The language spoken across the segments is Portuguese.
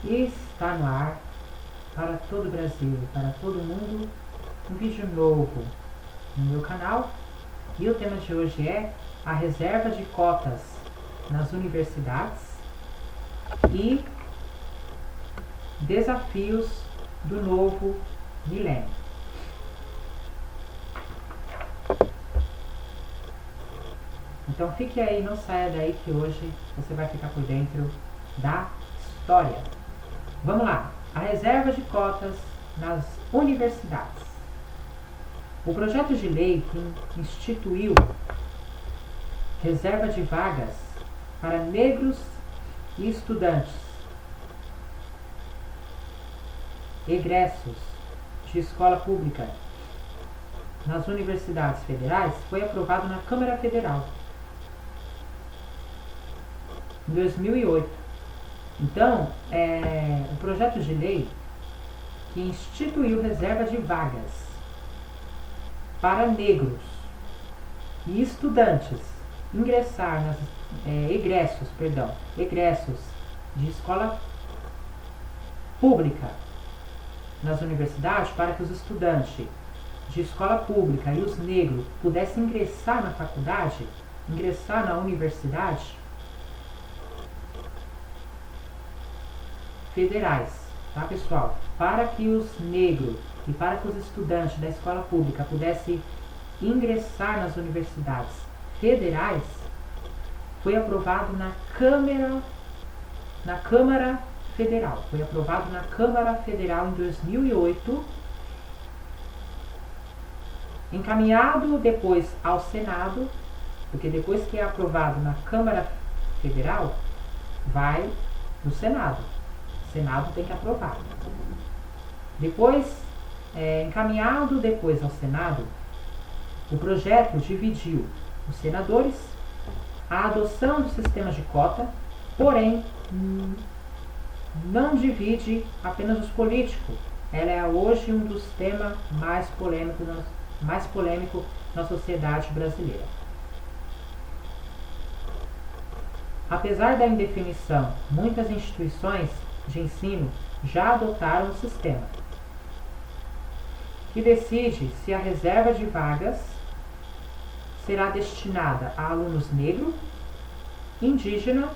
Está no ar para todo o Brasil, para todo mundo, um vídeo novo no meu canal. E o tema de hoje é a reserva de cotas nas universidades e desafios do novo milênio. Então fique aí, não saia daí que hoje você vai ficar por dentro da história. Vamos lá, a reserva de cotas nas universidades. O projeto de lei que instituiu reserva de vagas para negros e estudantes egressos de escola pública nas universidades federais foi aprovado na Câmara Federal em 2008. Então, o projeto de lei que instituiu reserva de vagas para negros e estudantes ingressar nas egressos de escola pública nas universidades, para que os estudantes de escola pública e os negros pudessem ingressar na faculdade, ingressar na universidade federais, tá, pessoal? Para que os negros e para que os estudantes da escola pública pudessem ingressar nas universidades federais, foi aprovado na Câmara Federal. Foi aprovado na Câmara Federal em 2008, encaminhado depois ao Senado, porque depois que é aprovado na Câmara Federal, vai no Senado. O Senado tem que aprovar. Depois, encaminhado depois ao Senado, o projeto dividiu os senadores, a adoção do sistema de cota, porém, não divide apenas os políticos. Ela é hoje um dos temas mais polêmico na sociedade brasileira. Apesar da indefinição, muitas instituições de ensino já adotaram o sistema, que decide se a reserva de vagas será destinada a alunos negros, indígenas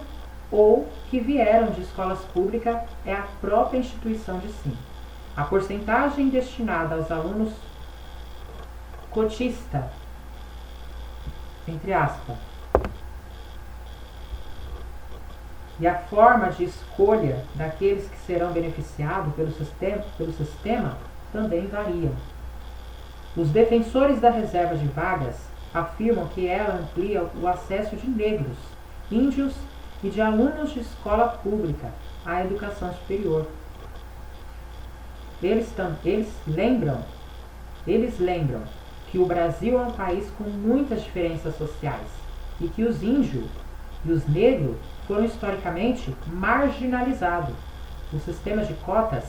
ou que vieram de escolas públicas é a própria instituição de ensino. A porcentagem destinada aos alunos cotista, entre aspas, e a forma de escolha daqueles que serão beneficiados pelo sistema também variam. Os defensores da reserva de vagas afirmam que ela amplia o acesso de negros, índios e de alunos de escola pública à educação superior. Eles lembram que o Brasil é um país com muitas diferenças sociais e que os índios e os negros foram historicamente marginalizados. O sistema de cotas,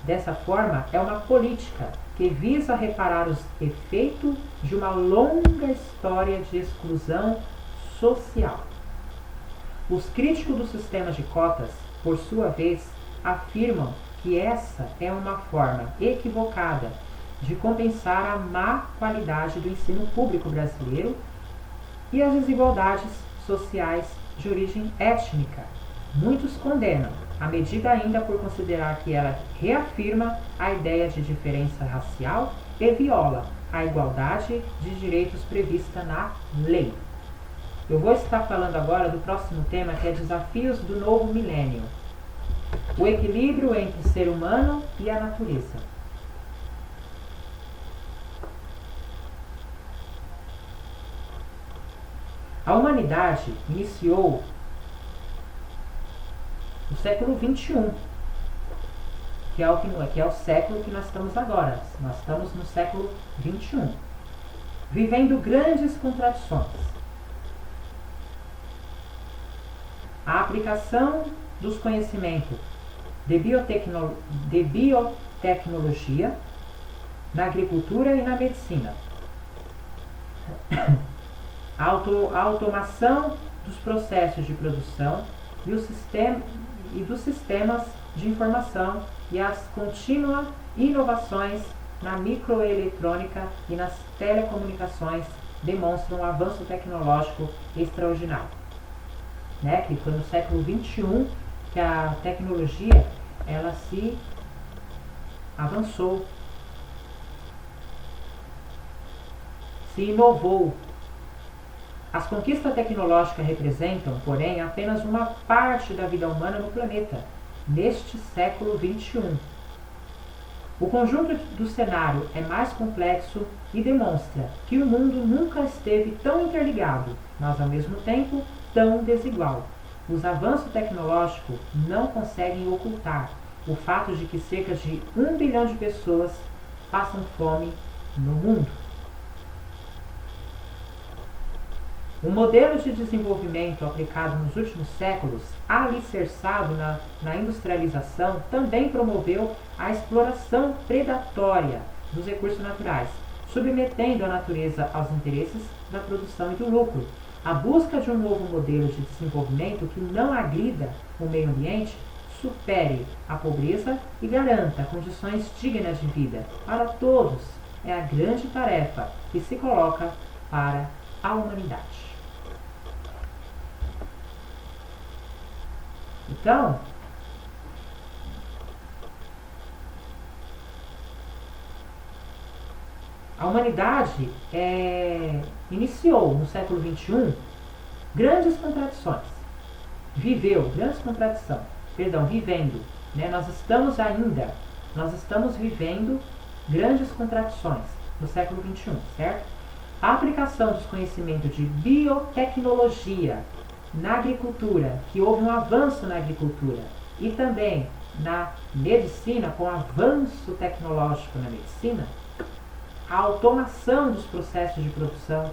dessa forma, é uma política que visa reparar os efeitos de uma longa história de exclusão social. Os críticos do sistema de cotas, por sua vez, afirmam que essa é uma forma equivocada de compensar a má qualidade do ensino público brasileiro e as desigualdades sociais de origem étnica. Muitos condenam a medida ainda por considerar que ela reafirma a ideia de diferença racial e viola a igualdade de direitos prevista na lei. Eu vou estar falando agora do próximo tema, que é desafios do novo milênio. O equilíbrio entre o ser humano e a natureza. A humanidade iniciou o século XXI, que é o século que nós estamos agora. Nós estamos no século XXI, vivendo grandes contradições. A aplicação dos conhecimentos de biotecnologia na agricultura e na medicina. A automação dos processos de produção e dos sistemas de informação e as contínuas inovações na microeletrônica e nas telecomunicações demonstram um avanço tecnológico extraordinário. Né? Que foi no século XXI que a tecnologia ela se avançou, se inovou. As conquistas tecnológicas representam, porém, apenas uma parte da vida humana no planeta, neste século XXI. O conjunto do cenário é mais complexo e demonstra que o mundo nunca esteve tão interligado, mas ao mesmo tempo tão desigual. Os avanços tecnológicos não conseguem ocultar o fato de que cerca de 1 bilhão de pessoas passam fome no mundo. O modelo de desenvolvimento aplicado nos últimos séculos, alicerçado na industrialização, também promoveu a exploração predatória dos recursos naturais, submetendo a natureza aos interesses da produção e do lucro. A busca de um novo modelo de desenvolvimento que não agrida o meio ambiente, supere a pobreza e garanta condições dignas de vida para todos é a grande tarefa que se coloca para a humanidade. Então, a humanidade iniciou no século XXI grandes contradições. Vivendo. Né? Nós estamos vivendo grandes contradições no século XXI, certo? A aplicação dos conhecimentos de biotecnologia na agricultura, que houve um avanço na agricultura, e também na medicina, com avanço tecnológico na medicina, a automação dos processos de produção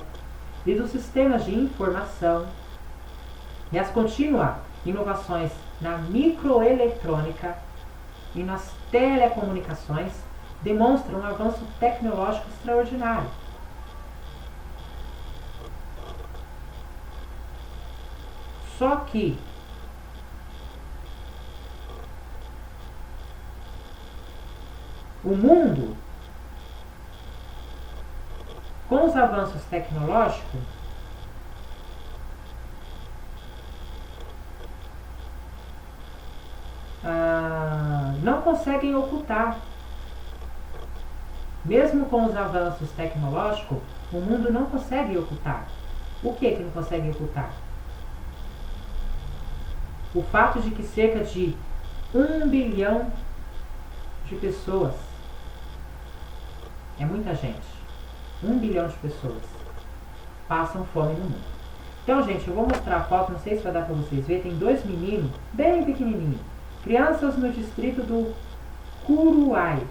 e dos sistemas de informação e as contínuas inovações na microeletrônica e nas telecomunicações demonstram um avanço tecnológico extraordinário. Só que o mundo, com os avanços tecnológicos, não conseguem ocultar. Mesmo com os avanços tecnológicos, o mundo não consegue ocultar. O que não consegue ocultar? O fato de que cerca de 1 bilhão de pessoas, é muita gente, 1 bilhão de pessoas passam fome no mundo. Então, gente, eu vou mostrar a foto, não sei se vai dar para vocês verem, tem 2 meninos, bem pequenininhos, crianças no distrito do Curuai,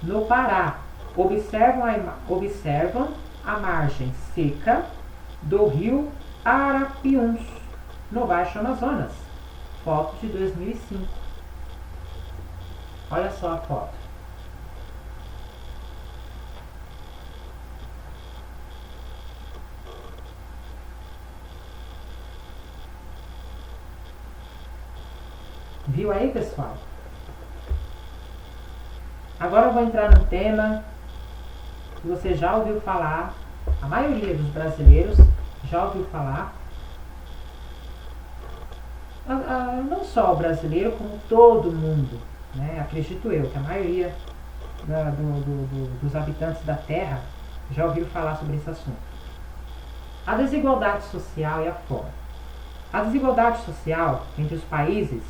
no Pará, observam a margem seca do rio Arapiuns, no Baixo Amazonas. Foto de 2005. Olha só a foto. Viu aí, pessoal? Agora eu vou entrar num tema que você já ouviu falar, a maioria dos brasileiros já ouviu falar, não só o brasileiro, como todo mundo, né? Acredito eu, que a maioria dos habitantes da Terra já ouviu falar sobre esse assunto. A desigualdade social e a fome. A desigualdade social entre os países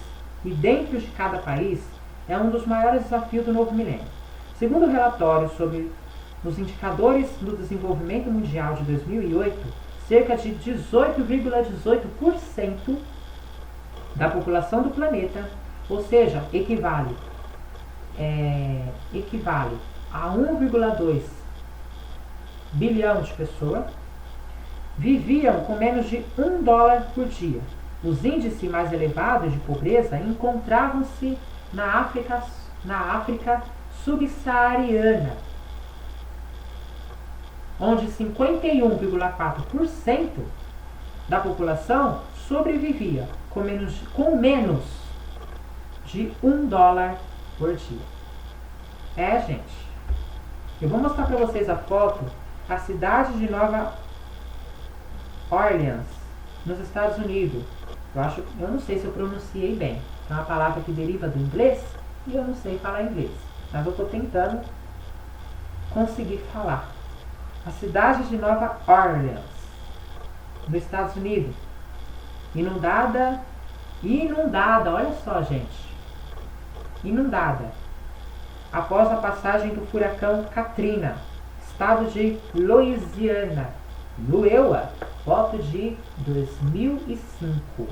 e dentro de cada país é um dos maiores desafios do novo milênio. Segundo o relatório sobre os indicadores do desenvolvimento mundial de 2008, cerca de 18,18% da população do planeta, ou seja, equivale a 1,2 bilhão de pessoas, viviam com menos de $1 por dia. Os índices mais elevados de pobreza encontravam-se na África subsaariana, onde 51,4% da população sobrevivia com menos de $1 por dia. Gente, eu vou mostrar para vocês a foto. A cidade de Nova Orleans, nos Estados Unidos. Eu não sei se eu pronunciei bem. É uma palavra que deriva do inglês e eu não sei falar inglês. Mas eu estou tentando conseguir falar. A cidade de Nova Orleans, nos Estados Unidos. Inundada, olha só, gente. Inundada. Após a passagem do furacão Katrina, estado de Louisiana. No EUA, foto de 2005.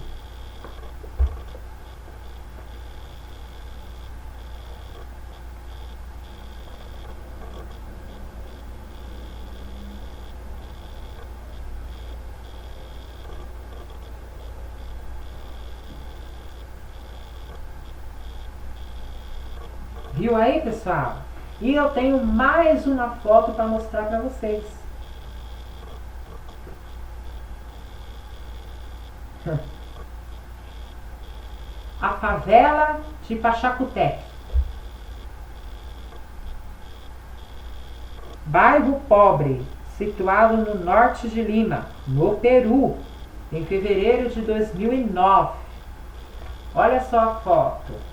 Viu aí, pessoal? E eu tenho mais uma foto para mostrar para vocês. A favela de Pachacutec. Bairro pobre, situado no norte de Lima, no Peru, em fevereiro de 2009. Olha só a foto.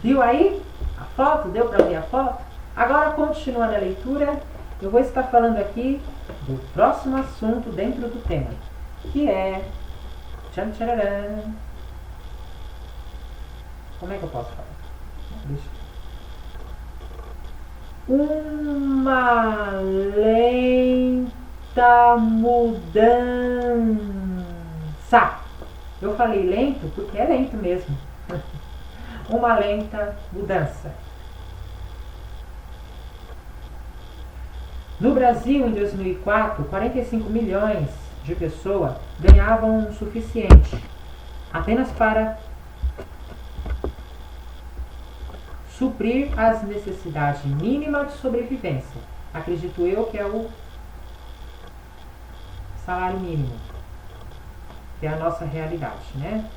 Viu aí a foto? Deu para ver a foto? Agora, continuando a leitura, eu vou estar falando aqui do próximo assunto dentro do tema, que é... Tchan, tchararã. Como é que eu posso falar? Uma lenta mudança. Eu falei lento porque é lento mesmo. Uma lenta mudança. No Brasil, em 2004, 45 milhões de pessoas ganhavam o suficiente apenas para suprir as necessidades mínimas de sobrevivência. Acredito eu que é o salário mínimo, que é a nossa realidade, né?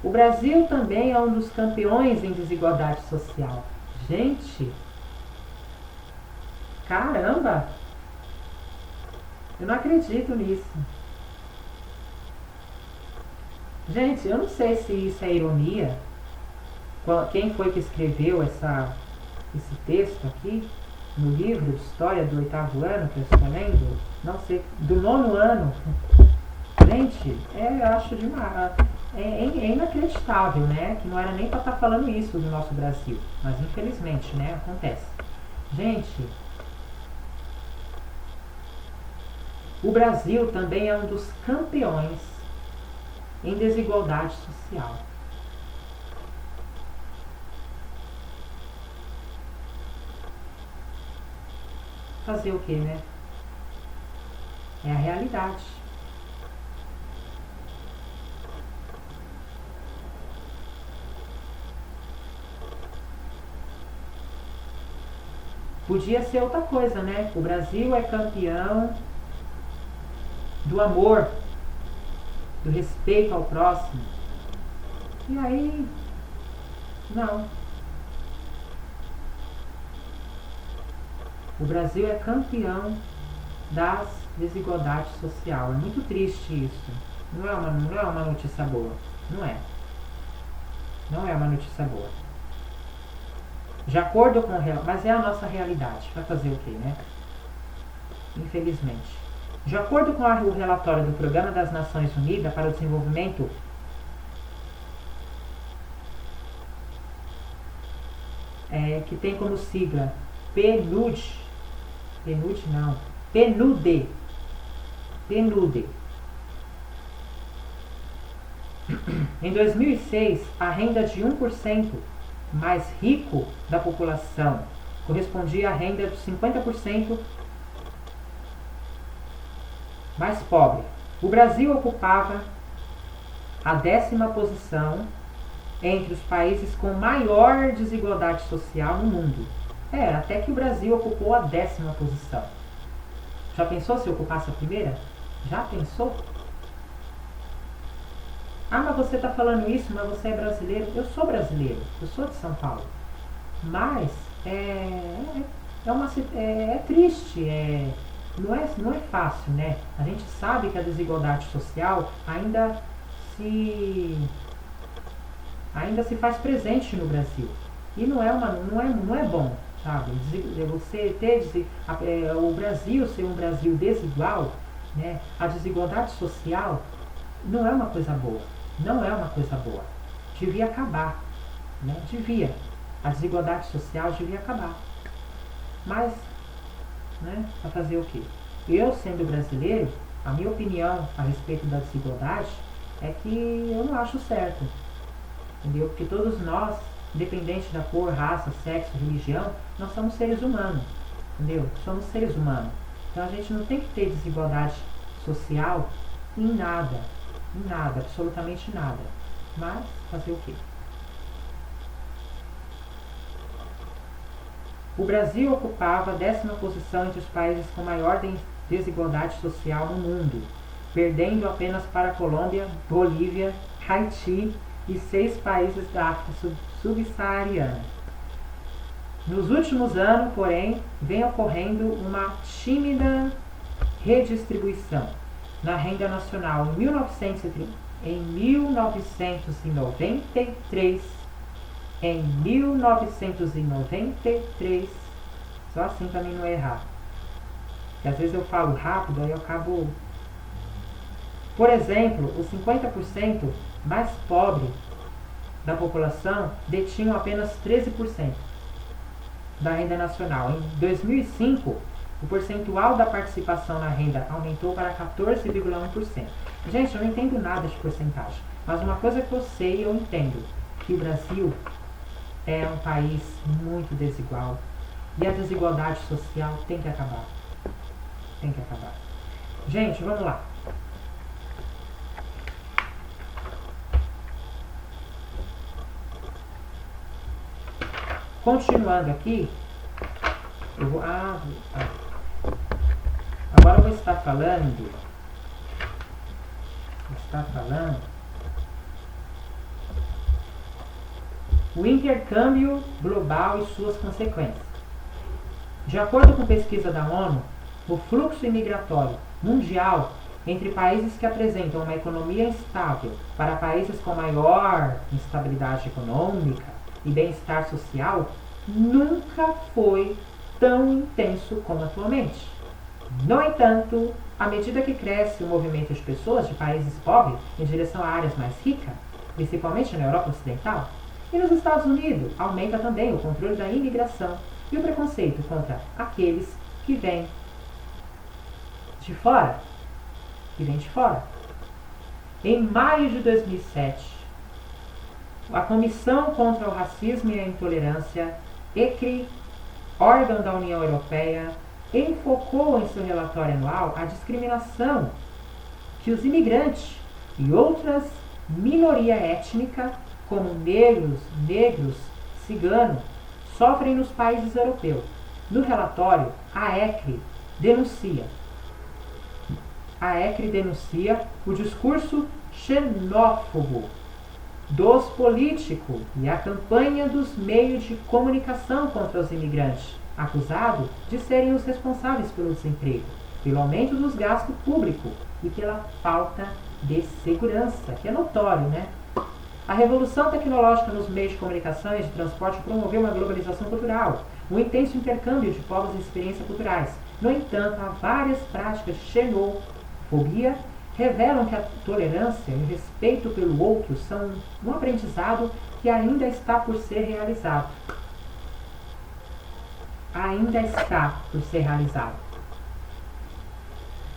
O Brasil também é um dos campeões em desigualdade social. Gente, caramba! Eu não acredito nisso. Gente, eu não sei se isso é ironia. Quem foi que escreveu esse texto aqui no livro de história do 8º ano que eu estou lendo? Não sei, do 9º ano. Gente, eu acho demais. É inacreditável, né? Que não era nem para estar falando isso do nosso Brasil. Mas infelizmente, né? Acontece. Gente, o Brasil também é um dos campeões em desigualdade social. Fazer o que, né? É a realidade. Podia ser outra coisa, né? O Brasil é campeão do amor, do respeito ao próximo. E aí, não. O Brasil é campeão das desigualdades sociais. É muito triste isso. Não é uma notícia boa. Não é. Não é uma notícia boa. De acordo com mas é a nossa realidade. Vai fazer o quê, né? Infelizmente. De acordo com o relatório do Programa das Nações Unidas para o Desenvolvimento, que tem como sigla PNUD, PNUD. Em 2006, a renda de 1% mais rico da população correspondia à renda de 50% mais pobre. O Brasil ocupava a 10ª posição entre os países com maior desigualdade social no mundo. Até que o Brasil ocupou a 10ª posição. Já pensou se ocupasse a primeira? Já pensou? Ah, mas você está falando isso, mas você é brasileiro. Eu sou brasileiro, eu sou de São Paulo. Mas é triste, não é fácil, né? A gente sabe que a desigualdade social ainda se faz presente no Brasil. E não é bom, sabe? Você ter o Brasil ser um Brasil desigual, né? A desigualdade social não é uma coisa boa. Não é uma coisa boa. Devia acabar, né? Devia. A desigualdade social devia acabar. Mas, né? Para fazer o quê? Eu, sendo brasileiro, a minha opinião a respeito da desigualdade é que eu não acho certo. Entendeu? Porque todos nós, independente da cor, raça, sexo, religião, nós somos seres humanos. Entendeu? Somos seres humanos. Então a gente não tem que ter desigualdade social em nada. Em nada, absolutamente nada. Mas, fazer o quê? O Brasil ocupava a 10ª posição entre os países com maior desigualdade social no mundo, perdendo apenas para a Colômbia, Bolívia, Haiti e 6 países da África subsaariana. Nos últimos anos, porém, vem ocorrendo uma tímida redistribuição na renda nacional. Em 1993, só assim para mim não errar, porque às vezes eu falo rápido, aí eu acabo... Por exemplo, os 50% mais pobres da população detinham apenas 13% da renda nacional. Em 2005, o percentual da participação na renda aumentou para 14,1%. Gente, eu não entendo nada de porcentagem, mas uma coisa que eu sei, eu entendo, que o Brasil é um país muito desigual e a desigualdade social tem que acabar. Tem que acabar. Gente, vamos lá. Continuando aqui, eu vou... Agora eu vou estar falando... o intercâmbio global e suas consequências. De acordo com pesquisa da ONU, o fluxo imigratório mundial entre países que apresentam uma economia instável para países com maior instabilidade econômica e bem-estar social nunca foi tão intenso como atualmente. No entanto, à medida que cresce o movimento de pessoas de países pobres em direção a áreas mais ricas, principalmente na Europa Ocidental, e nos Estados Unidos, aumenta também o controle da imigração e o preconceito contra aqueles que vêm de fora. Em maio de 2007, a Comissão contra o Racismo e a Intolerância, ECRI, órgão da União Europeia, enfocou em seu relatório anual a discriminação que os imigrantes e outras minorias étnicas, como negros, ciganos, sofrem nos países europeus. No relatório, a ECRI denuncia o discurso xenófobo dos políticos e a campanha dos meios de comunicação contra os imigrantes, acusados de serem os responsáveis pelo desemprego, pelo aumento dos gastos públicos e pela falta de segurança, que é notório, né? A revolução tecnológica nos meios de comunicação e de transporte promoveu uma globalização cultural, um intenso intercâmbio de povos e experiências culturais. No entanto, há várias práticas de xenofobia revelam que a tolerância e o respeito pelo outro são um aprendizado que ainda está por ser realizado.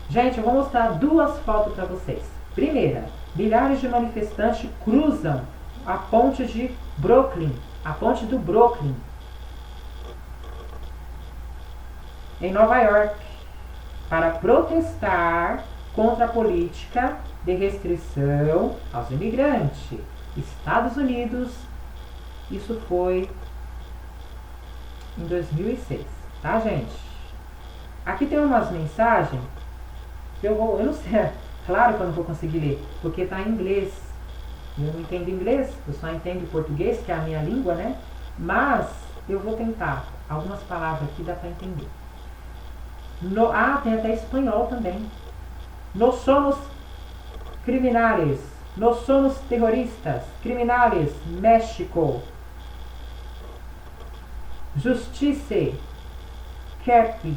Gente, eu vou mostrar 2 fotos para vocês. Primeira, Milhares de manifestantes cruzam a ponte de Brooklyn, a ponte do Brooklyn, em Nova York, para protestar contra a política de restrição aos imigrantes. Estados Unidos, isso foi em 2006, tá, gente? Aqui tem umas mensagens que eu não sei, claro que eu não vou conseguir ler, porque tá em inglês. Eu não entendo inglês, eu só entendo português, que é a minha língua, né? Mas eu vou tentar. Algumas palavras aqui dá para entender. Tem até espanhol também. Nós somos criminales. Nós somos terroristas. Criminales. México. Justiça. Cap.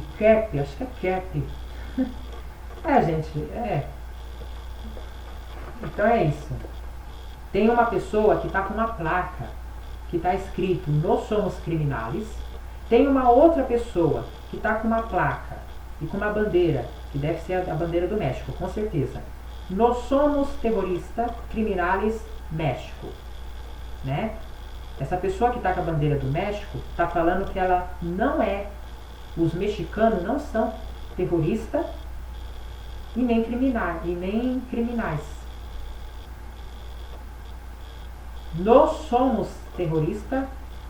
Acho que é cap. Gente, Então é isso. Tem uma pessoa que está com uma placa que está escrito nós somos criminales. Tem uma outra pessoa que está com uma placa e com uma bandeira, que deve ser a bandeira do México, com certeza. Nós somos terroristas, criminales, México. Né? Essa pessoa que está com a bandeira do México está falando que ela não é, os mexicanos não são terroristas e nem criminais. Nós somos terroristas,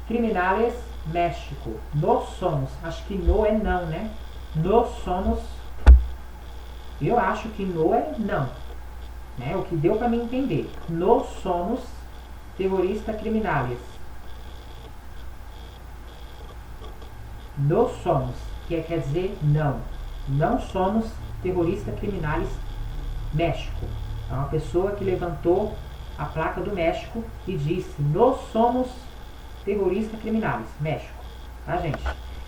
criminales, México. Nós somos. Acho que no é não, né? Nós somos. Eu acho que no é não. Né? O que deu para me entender. Nós somos terroristas, criminales. Nós somos. Que quer dizer não. Não somos terroristas, criminales, México. É uma pessoa que levantou a placa do México e disse: nós somos terroristas criminais, México, tá, gente?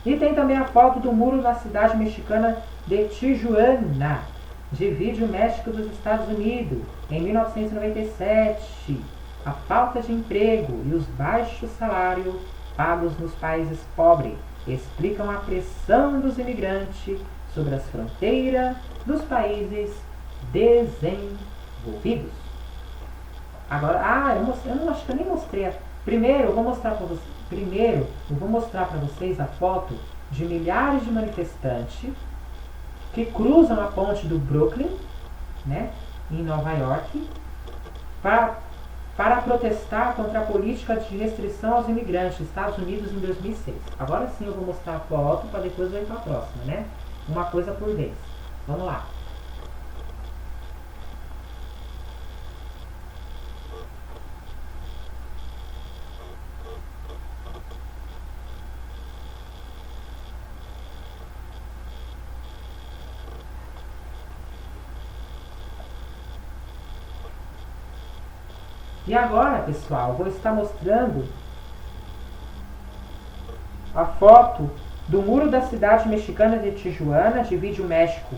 E tem também a foto do muro na cidade mexicana de Tijuana, divide o México dos Estados Unidos, em 1997. A falta de emprego e os baixos salários pagos nos países pobres explicam a pressão dos imigrantes sobre as fronteiras dos países desenvolvidos. Agora, eu não acho que eu nem mostrei. Primeiro, eu vou mostrar para vocês a foto de milhares de manifestantes que cruzam a ponte do Brooklyn, né, em Nova York, para protestar contra a política de restrição aos imigrantes dos Estados Unidos em 2006. Agora sim eu vou mostrar a foto para depois eu ir para a próxima, né? Uma coisa por vez. Vamos lá. E agora, pessoal, vou estar mostrando a foto do muro da cidade mexicana de Tijuana, divide o México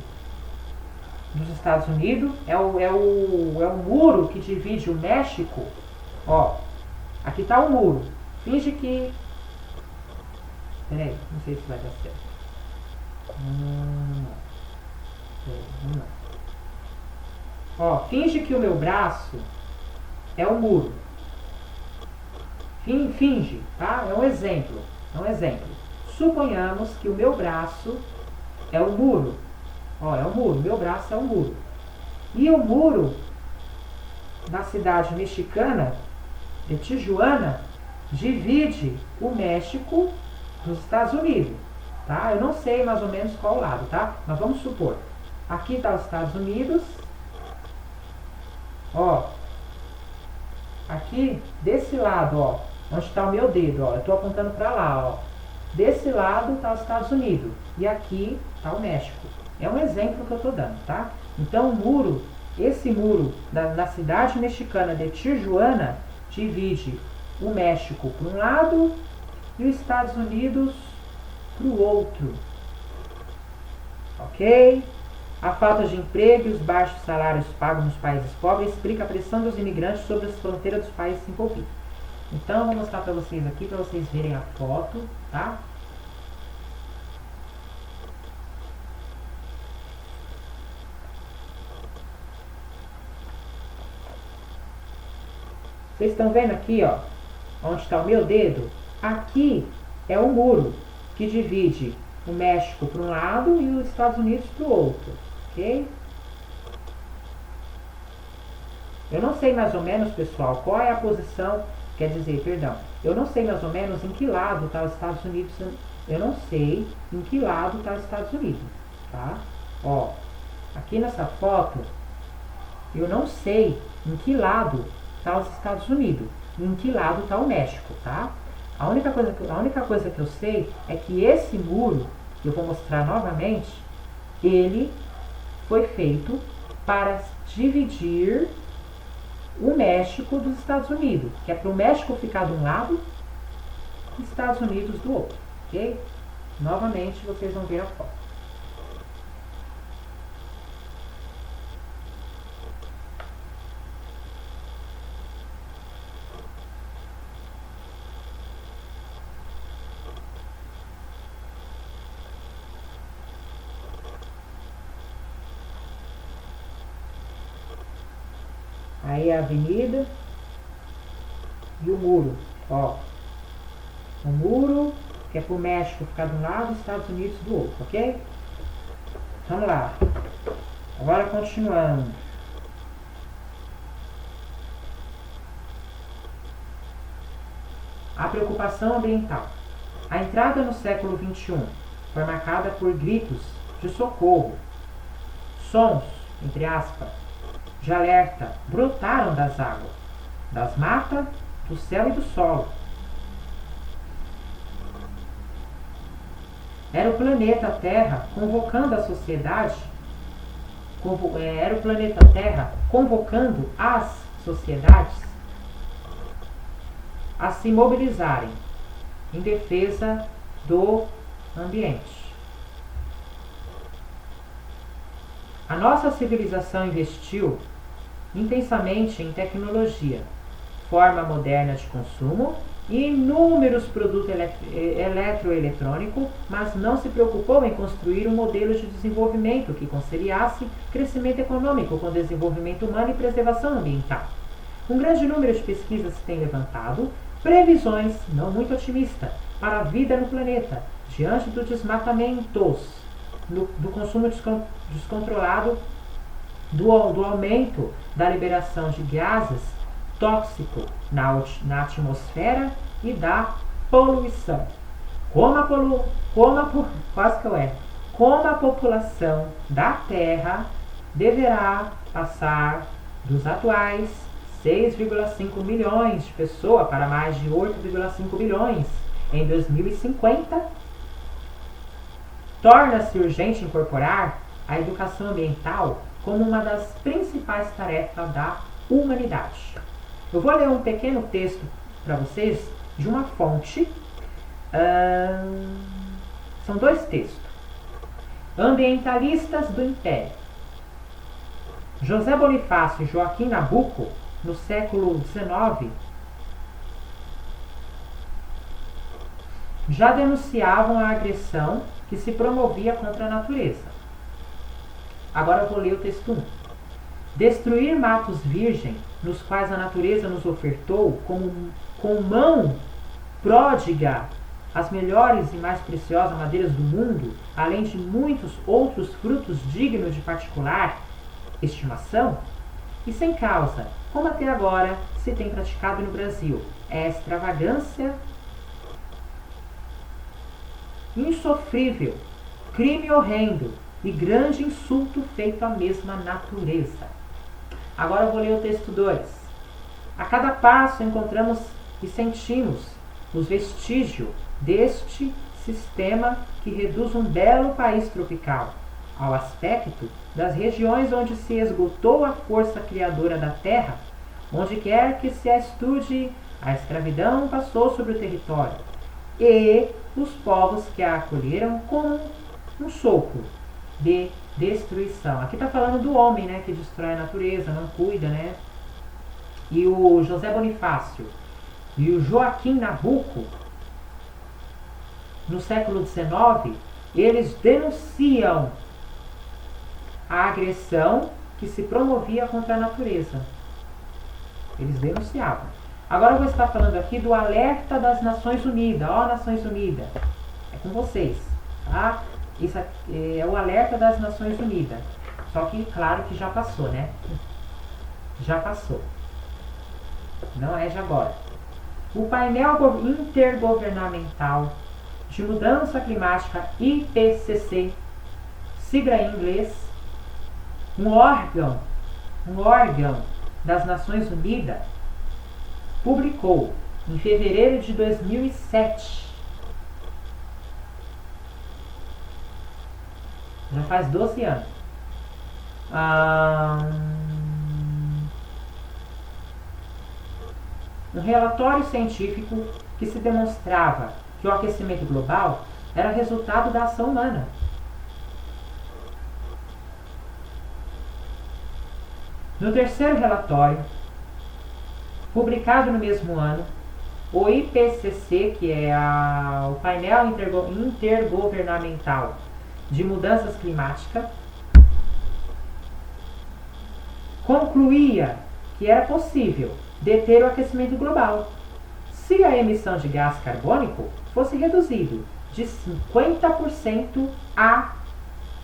dos Estados Unidos. É o muro que divide o México. Ó, aqui está o muro. Finge que... Peraí, não sei se vai dar certo. Vamos lá. Ó, finge que o meu braço é o muro. Finge, tá? É um exemplo. Suponhamos que o meu braço é o muro. Ó, é o muro. Meu braço é o muro. E o muro da cidade mexicana de Tijuana divide o México dos Estados Unidos. Tá? Eu não sei mais ou menos qual lado, tá? Mas vamos supor. Aqui está os Estados Unidos. Ó. Aqui, desse lado, ó, onde está o meu dedo, ó, eu estou apontando para lá, ó. Desse lado está os Estados Unidos e aqui está o México. É um exemplo que eu estou dando, tá? Então, esse muro na cidade mexicana de Tijuana divide o México para um lado e os Estados Unidos para o outro. Ok? A falta de emprego e os baixos salários pagos nos países pobres explica a pressão dos imigrantes sobre as fronteiras dos países envolvidos. Então, eu vou mostrar para vocês aqui, para vocês verem a foto, tá? Vocês estão vendo aqui, ó, onde está o meu dedo? Aqui é o muro que divide o México para um lado e os Estados Unidos para o outro, ok? Eu não sei mais ou menos, pessoal, qual é a posição, quer dizer, perdão, eu não sei mais ou menos em que lado está os Estados Unidos, eu não sei em que lado está os Estados Unidos, tá? Ó, aqui nessa foto, eu não sei em que lado está os Estados Unidos, e em que lado está o México, tá? A única coisa que eu sei é que esse muro, que eu vou mostrar novamente, ele foi feito para dividir o México dos Estados Unidos, que é para o México ficar de um lado e os Estados Unidos do outro, ok? Novamente vocês vão ver a foto. Aí a avenida e o muro, ó. O muro, que é para o México ficar de um lado e os Estados Unidos do outro, ok? Vamos lá. Agora continuando. A preocupação ambiental. A entrada no século XXI foi marcada por gritos de socorro. Sons, entre aspas, de alerta brotaram das águas, das matas, do céu e do solo. Era o planeta Terra convocando a sociedade, era o planeta Terra convocando as sociedades a se mobilizarem em defesa do ambiente. A nossa civilização investiu intensamente em tecnologia, forma moderna de consumo e inúmeros produtos eletroeletrônicos, mas não se preocupou em construir um modelo de desenvolvimento que conciliasse crescimento econômico com desenvolvimento humano e preservação ambiental. Um grande número de pesquisas tem levantado previsões não muito otimistas para a vida no planeta, diante do desmatamento, do consumo descontrolado, do aumento da liberação de gases tóxicos na atmosfera e da poluição. Como a população da Terra deverá passar dos atuais 6,5 milhões de pessoas para mais de 8,5 bilhões em 2050, torna-se urgente incorporar a educação ambiental como uma das principais tarefas da humanidade. Eu vou ler um pequeno texto para vocês de uma fonte. São dois textos. Ambientalistas do Império. José Bonifácio e Joaquim Nabuco, no século XIX, já denunciavam a agressão que se promovia contra a natureza. Agora eu vou ler o texto 1. Destruir matos virgem, nos quais a natureza nos ofertou com mão pródiga as melhores e mais preciosas madeiras do mundo, além de muitos outros frutos dignos de particular estimação, e sem causa, como até agora se tem praticado no Brasil, é extravagância insofrível, crime horrendo e grande insulto feito à mesma natureza. Agora eu vou ler o texto 2. A cada passo encontramos e sentimos os vestígios deste sistema que reduz um belo país tropical ao aspecto das regiões onde se esgotou a força criadora da terra. Onde quer que se a estude, a escravidão passou sobre o território, e os povos que a acolheram com um sopro de destruição. Aqui está falando do homem, né, que destrói a natureza, não cuida, né? E o José Bonifácio e o Joaquim Nabuco, no século XIX, eles denunciam a agressão que se promovia contra a natureza. Eles denunciavam. Agora eu vou estar falando aqui do alerta das Nações Unidas. Ó, Nações Unidas, é com vocês, tá? Isso aqui é o alerta das Nações Unidas. Só que, claro que já passou, né? Já passou. Não é de agora. O painel intergovernamental de mudança climática IPCC, sigla em inglês, um órgão das Nações Unidas, publicou em fevereiro de 2007, já faz 12 anos, um relatório científico que se demonstrava que o aquecimento global era resultado da ação humana. No terceiro relatório, publicado no mesmo ano, o IPCC, que é o painel intergovernamental de mudanças climáticas, concluía que era possível deter o aquecimento global se a emissão de gás carbônico fosse reduzido de 50% a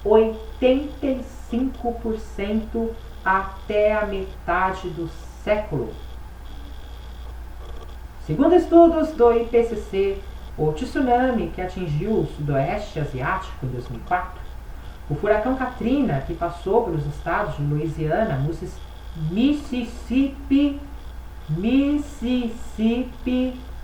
85% até a metade do século. Segundo estudos do IPCC, o tsunami que atingiu o sudoeste asiático em 2004, o furacão Katrina que passou pelos estados de Louisiana, Mississippi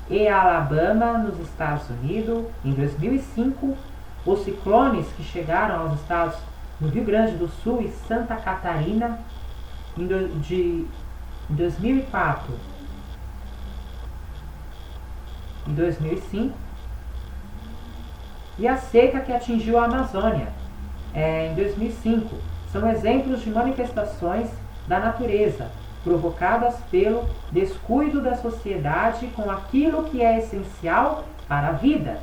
e Alabama nos Estados Unidos em 2005, os ciclones que chegaram aos estados do Rio Grande do Sul e Santa Catarina em 2004 e 2005, e a seca que atingiu a Amazônia em 2005, são exemplos de manifestações da natureza provocadas pelo descuido da sociedade com aquilo que é essencial para a vida,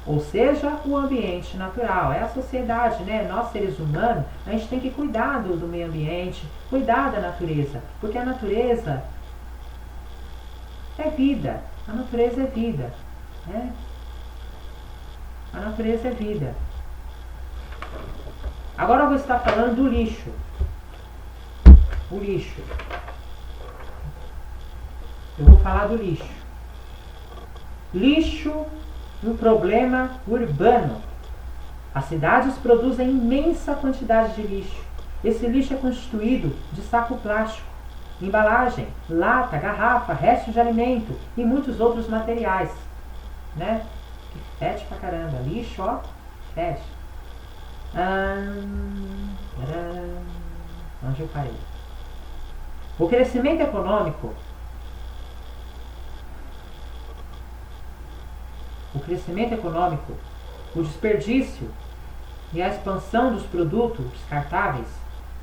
ou seja, o ambiente natural. É a sociedade, né? Nós seres humanos, a gente tem que cuidar do meio ambiente, cuidar da natureza, porque a natureza é vida, a natureza é vida, né? A natureza é vida. Agora eu vou estar falando do lixo. O lixo. Eu vou falar do lixo. Lixo, um problema urbano. As cidades produzem imensa quantidade de lixo. Esse lixo é constituído de saco plástico, embalagem, lata, garrafa, restos de alimento e muitos outros materiais, né? Que fede pra caramba. Lixo, ó, fede. Onde eu parei? O crescimento econômico, o desperdício e a expansão dos produtos descartáveis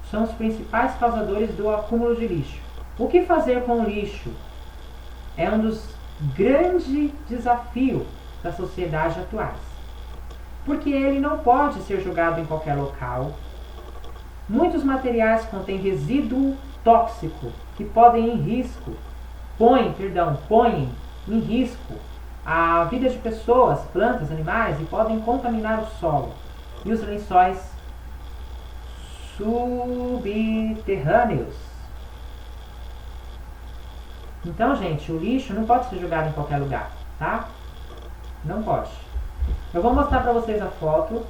são os principais causadores do acúmulo de lixo. O que fazer com o lixo é um dos grandes desafios da sociedade atuais, porque ele não pode ser jogado em qualquer local. Muitos materiais contêm resíduo tóxico que põem em risco a vida de pessoas, plantas, animais e podem contaminar o solo e os lençóis subterrâneos. Então, gente, o lixo não pode ser jogado em qualquer lugar, tá? Não pode. Eu vou mostrar para vocês a foto.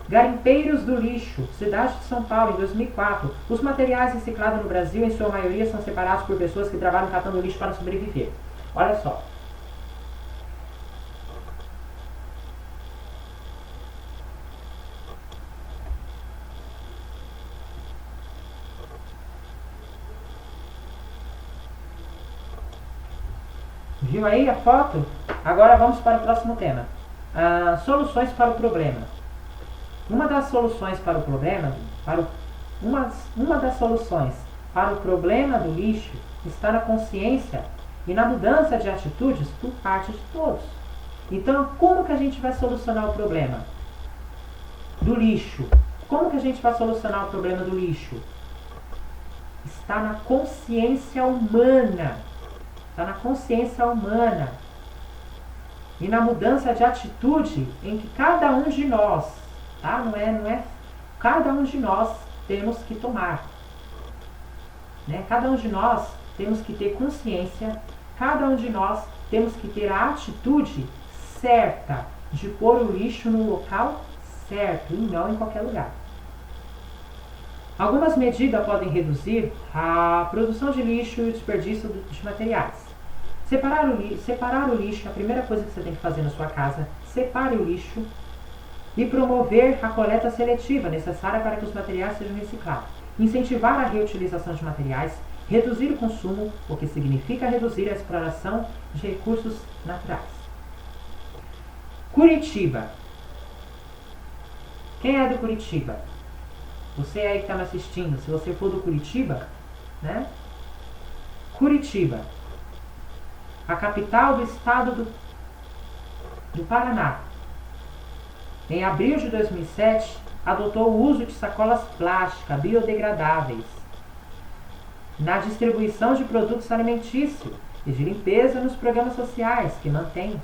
Garimpeiros do lixo, cidade de São Paulo, em 2004. Os materiais reciclados no Brasil, em sua maioria, são separados por pessoas que trabalham catando lixo para sobreviver. Olha só. Viu aí a foto? Agora vamos para o próximo tema. Soluções para o problema. Uma das soluções para o problema do lixo está na consciência e na mudança de atitudes por parte de todos. Então, como que a gente vai solucionar o problema do lixo? Como que a gente vai solucionar o problema do lixo? Está na consciência humana. está na consciência humana e na mudança de atitude em que cada um de nós, tá? Não é cada um de nós temos que tomar, né? Cada um de nós temos que ter consciência, cada um de nós temos que ter a atitude certa de pôr o lixo no local certo e não em qualquer lugar. Algumas medidas podem reduzir a produção de lixo e o desperdício de materiais. Separar o lixo é a primeira coisa que você tem que fazer na sua casa. Separe o lixo e promover a coleta seletiva necessária para que os materiais sejam reciclados. Incentivar a reutilização de materiais, reduzir o consumo, o que significa reduzir a exploração de recursos naturais. Curitiba. Quem é do Curitiba? Você aí que está me assistindo, se você for do Curitiba, né? Curitiba, a capital do estado do Paraná, em abril de 2007, adotou o uso de sacolas plásticas biodegradáveis na distribuição de produtos alimentícios e de limpeza nos programas sociais que mantém.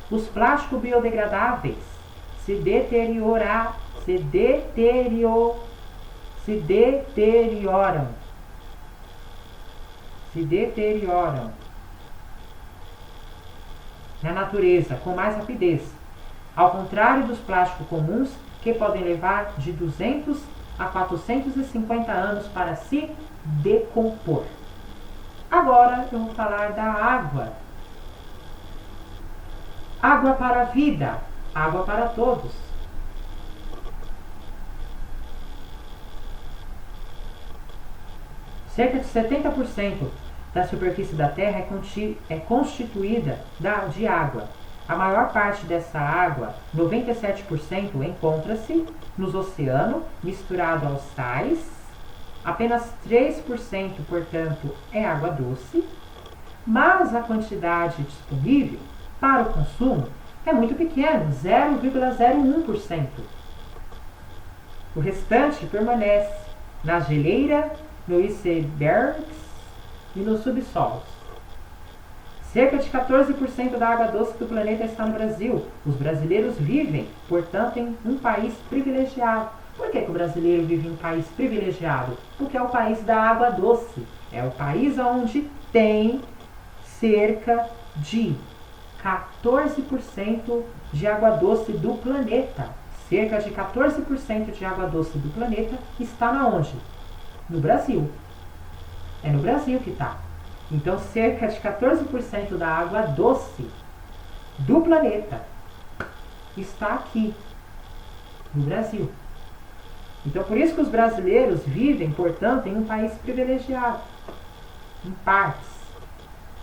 Os plásticos biodegradáveis se deterioram na natureza com mais rapidez, ao contrário dos plásticos comuns que podem levar de 200 a 450 anos para se decompor. Agora eu vou falar da água. Água para a vida, água para todos. Cerca de 70% da superfície da Terra é constituída de água. A maior parte dessa água, 97%, encontra-se nos oceanos, misturado aos sais. Apenas 3%, portanto, é água doce. Mas a quantidade disponível para o consumo é muito pequena, 0,01%. O restante permanece na geleira, no icebergs e nos subsolos. Cerca de 14% da água doce do planeta está no Brasil. Os brasileiros vivem, portanto, em um país privilegiado. Por que o brasileiro vive em um país privilegiado? Porque é o país da água doce. É o país onde tem cerca de 14% de água doce do planeta. Cerca de 14% de água doce do planeta está na onde? No Brasil. É no Brasil que está. Então, cerca de 14% da água doce do planeta está aqui, no Brasil. Então, por isso que os brasileiros vivem, portanto, em um país privilegiado. Em partes.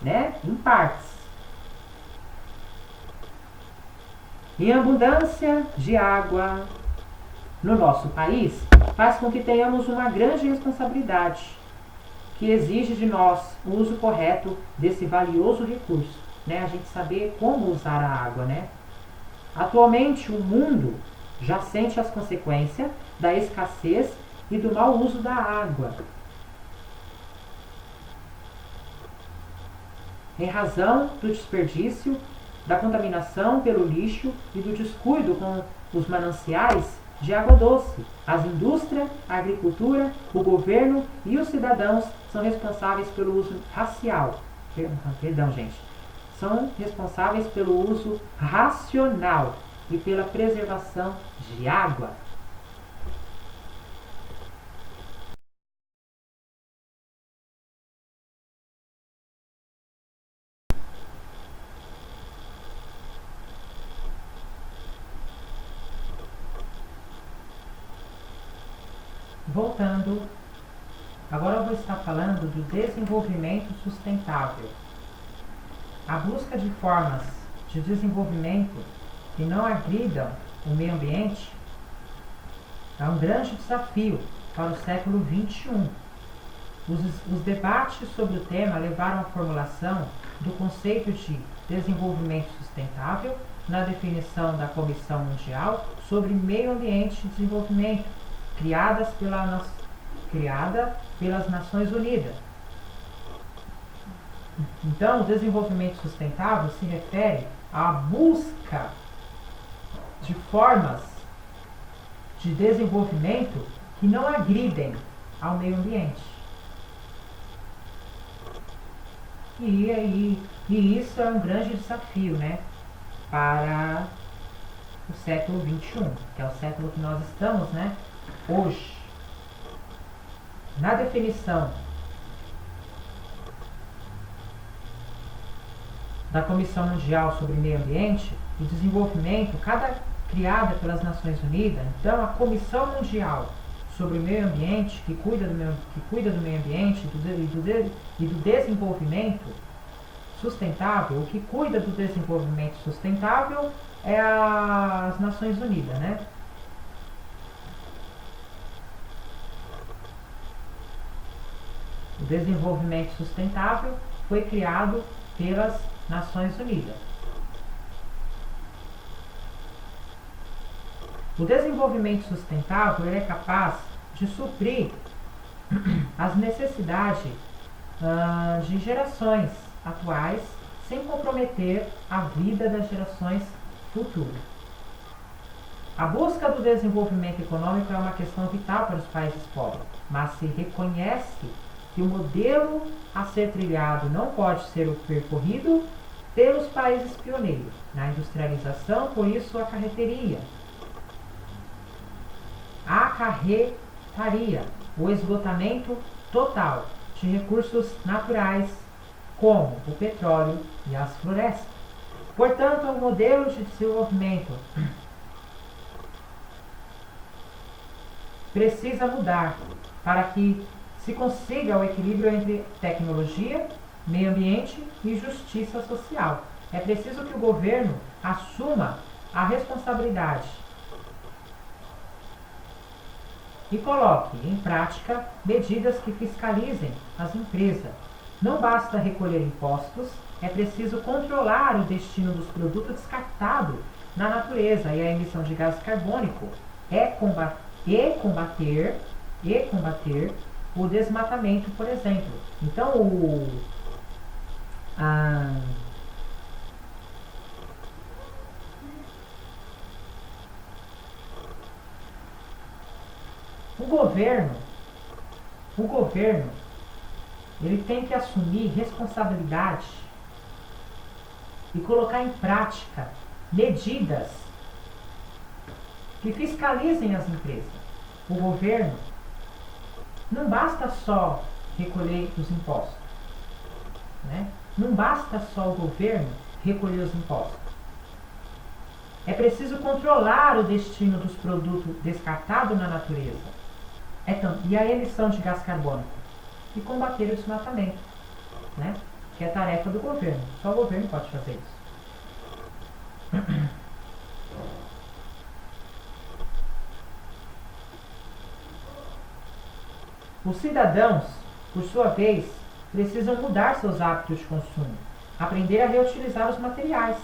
Né? Em partes. E a abundância de água no nosso país faz com que tenhamos uma grande responsabilidade, que exige de nós o uso correto desse valioso recurso, né? A gente saber como usar a água, né? Atualmente, o mundo já sente as consequências da escassez e do mau uso da água, em razão do desperdício, da contaminação pelo lixo e do descuido com os mananciais de água doce. As indústrias, a agricultura, o governo e os cidadãos são responsáveis pelo uso são responsáveis pelo uso racional e pela preservação de água. Voltando, agora eu vou estar falando do desenvolvimento sustentável. A busca de formas de desenvolvimento que não agridam o meio ambiente é um grande desafio para o século XXI. Os debates sobre o tema levaram à formulação do conceito de desenvolvimento sustentável na definição da Comissão Mundial sobre Meio Ambiente e Desenvolvimento, criada pelas Nações Unidas. Então, o desenvolvimento sustentável se refere à busca de formas de desenvolvimento que não agridem ao meio ambiente. E isso é um grande desafio, né, para o século XXI, que é o século que nós estamos, né, hoje. Na definição da Comissão Mundial sobre Meio Ambiente e Desenvolvimento, criada pelas Nações Unidas, então a Comissão Mundial sobre o Meio Ambiente, que cuida do meio ambiente e do desenvolvimento sustentável, o que cuida do desenvolvimento sustentável é as Nações Unidas, né? O desenvolvimento sustentável foi criado pelas Nações Unidas. O desenvolvimento sustentável é capaz de suprir as necessidades de gerações atuais sem comprometer a vida das gerações futuras. A busca do desenvolvimento econômico é uma questão vital para os países pobres, mas se reconhece que o modelo a ser trilhado não pode ser percorrido pelos países pioneiros na industrialização, por isso acarretaria o esgotamento total de recursos naturais, como o petróleo e as florestas. Portanto, o modelo de desenvolvimento precisa mudar para que se consiga o equilíbrio entre tecnologia, meio ambiente e justiça social. É preciso que o governo assuma a responsabilidade e coloque em prática medidas que fiscalizem as empresas. Não basta recolher impostos, é preciso controlar o destino dos produtos descartados na natureza e a emissão de gás carbônico e combater o desmatamento, por exemplo. Então, o governo, ele tem que assumir responsabilidade e colocar em prática medidas que fiscalizem as empresas. O governo não basta só recolher os impostos, né? Não basta só o governo recolher os impostos. É preciso controlar o destino dos produtos descartados na natureza e a emissão de gás carbônico e combater o desmatamento, né? Que é tarefa do governo. Só o governo pode fazer isso. Os cidadãos, por sua vez, precisam mudar seus hábitos de consumo, aprender a reutilizar os materiais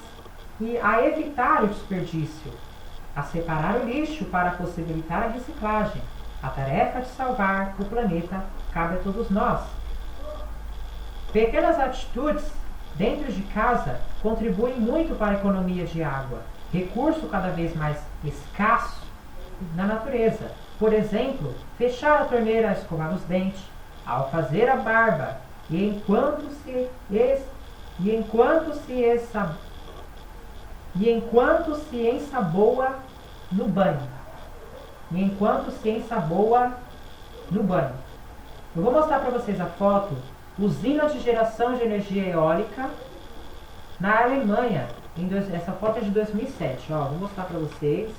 e a evitar o desperdício, a separar o lixo para possibilitar a reciclagem. A tarefa de salvar o planeta cabe a todos nós. Pequenas atitudes dentro de casa contribuem muito para a economia de água, recurso cada vez mais escasso na natureza. Por exemplo, fechar a torneira a escovar os dentes, ao fazer a barba e enquanto se ensaboa no banho. Eu vou mostrar para vocês a foto, usina de geração de energia eólica na Alemanha. Essa foto é de 2007, ó, vou mostrar para vocês.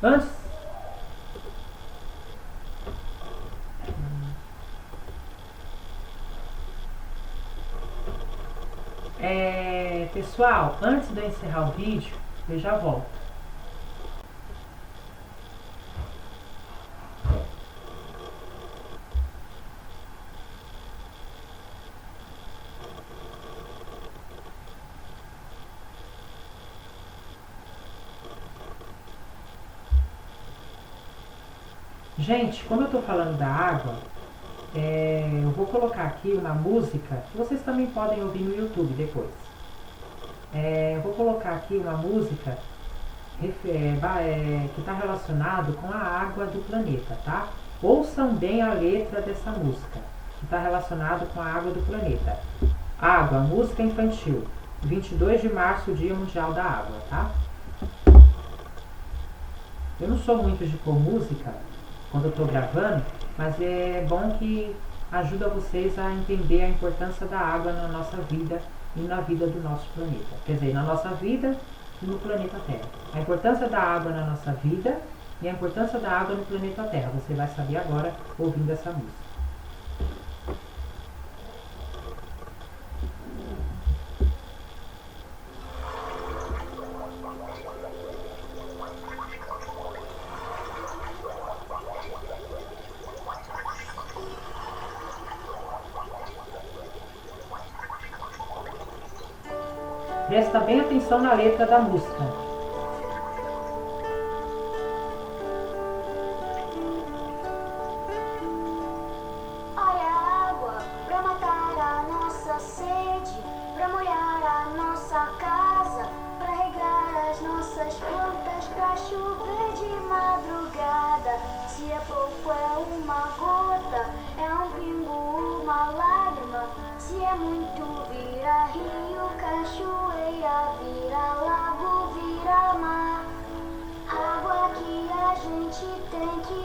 Antes, pessoal, antes de eu encerrar o vídeo, eu já volto. Gente, como eu estou falando da água, eu vou colocar aqui uma música que vocês também podem ouvir no YouTube depois. Eu vou colocar aqui uma música que está relacionado com a água do planeta, tá? Ouçam bem a letra dessa música, que está relacionado com a água do planeta. Água, música infantil, 22 de março, Dia Mundial da Água, tá? Eu não sou muito de pôr música quando eu estou gravando, mas é bom que ajuda vocês a entender a importância da água na nossa vida e na vida do nosso planeta. Quer dizer, na nossa vida e no planeta Terra. A importância da água na nossa vida e a importância da água no planeta Terra. Você vai saber agora ouvindo essa música. Presta bem atenção na letra da música. Olha a água pra matar a nossa sede, pra molhar a nossa casa, pra regar as nossas plantas, pra chover de madrugada. Se é pouco é uma gota, é um pingo, uma lágrima. Se é muito vira rio, cachoeira, vira lago, vira mar. Água que a gente tem que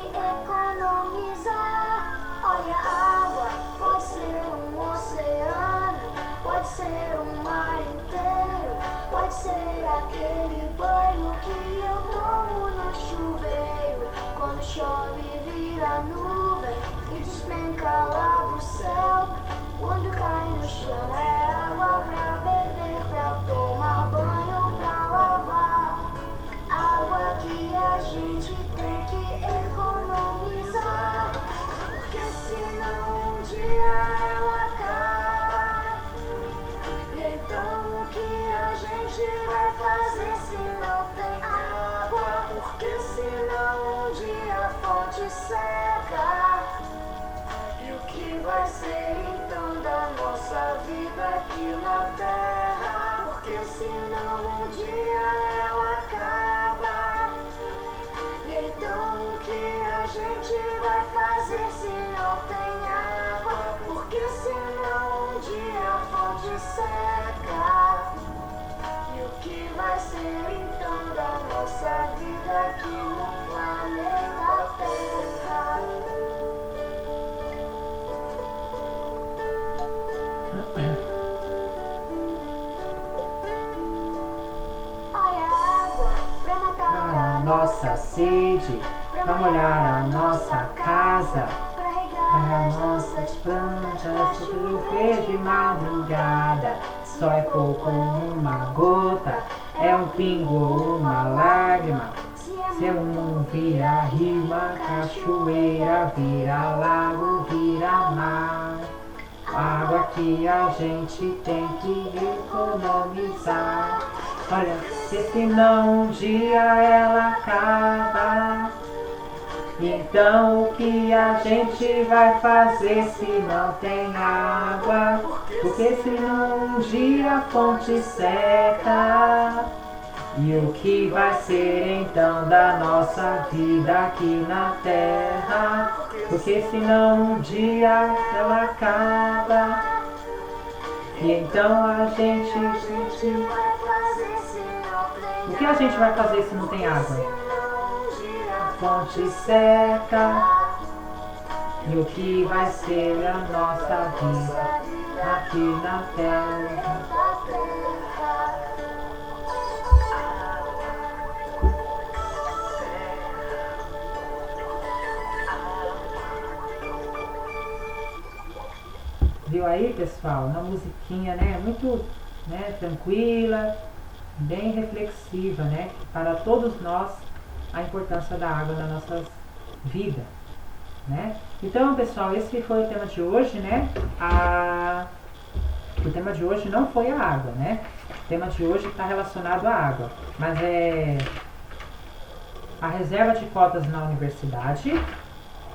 economizar. Olha a água, pode ser um oceano, pode ser um mar inteiro, pode ser aquele banho que eu tomo no chuveiro. Quando chove vira nuvem e despenca lá do céu. Quando cai no chão é água pra beber, pra tomar banho, pra lavar. Água que a gente tem que economizar, porque senão um dia ela acaba. E então o que a gente vai fazer se não tem água? Porque senão um dia a fonte seca. E o que vai ser então da nossa vida aqui na Terra? Porque senão um dia ela acaba. E então o que a gente vai fazer se não tem água? Porque senão um dia a fonte seca. E o que vai ser então da nossa vida aqui no planeta Terra? Nossa sede, pra molhar a nossa casa, pra regar as nossas plantas, chover de madrugada. Só é pouco uma gota, é um pingo ou uma lágrima. Se é um vira rio, uma cachoeira, vira lago, vira mar. Água que a gente tem que economizar. Olha, porque senão um dia ela acaba. Então o que a gente vai fazer se não tem água? Porque senão um dia a fonte seca. E o que vai ser então da nossa vida aqui na Terra? Porque senão um dia ela acaba. E então a gente o que a gente vai fazer se não tem água? A fonte seca. E o que vai ser a nossa vida aqui na Terra? Viu aí, pessoal? Uma musiquinha, né? Muito, né, tranquila, bem reflexiva, né? Para todos nós, a importância da água na nossa vida, né? Então, pessoal, esse foi o tema de hoje, né? O tema de hoje não foi a água, né? O tema de hoje está relacionado à água, mas é a reserva de cotas na universidade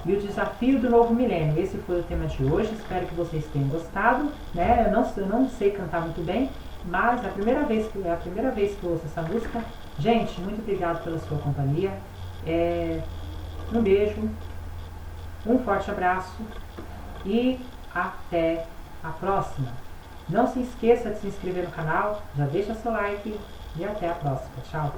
e o desafio do novo milênio. Esse foi o tema de hoje, espero que vocês tenham gostado, né? Eu não sei cantar muito bem, mas é a primeira vez que eu ouço essa música. Gente, muito obrigado pela sua companhia. Um beijo, um forte abraço e até a próxima. Não se esqueça de se inscrever no canal, já deixa seu like e até a próxima. Tchau!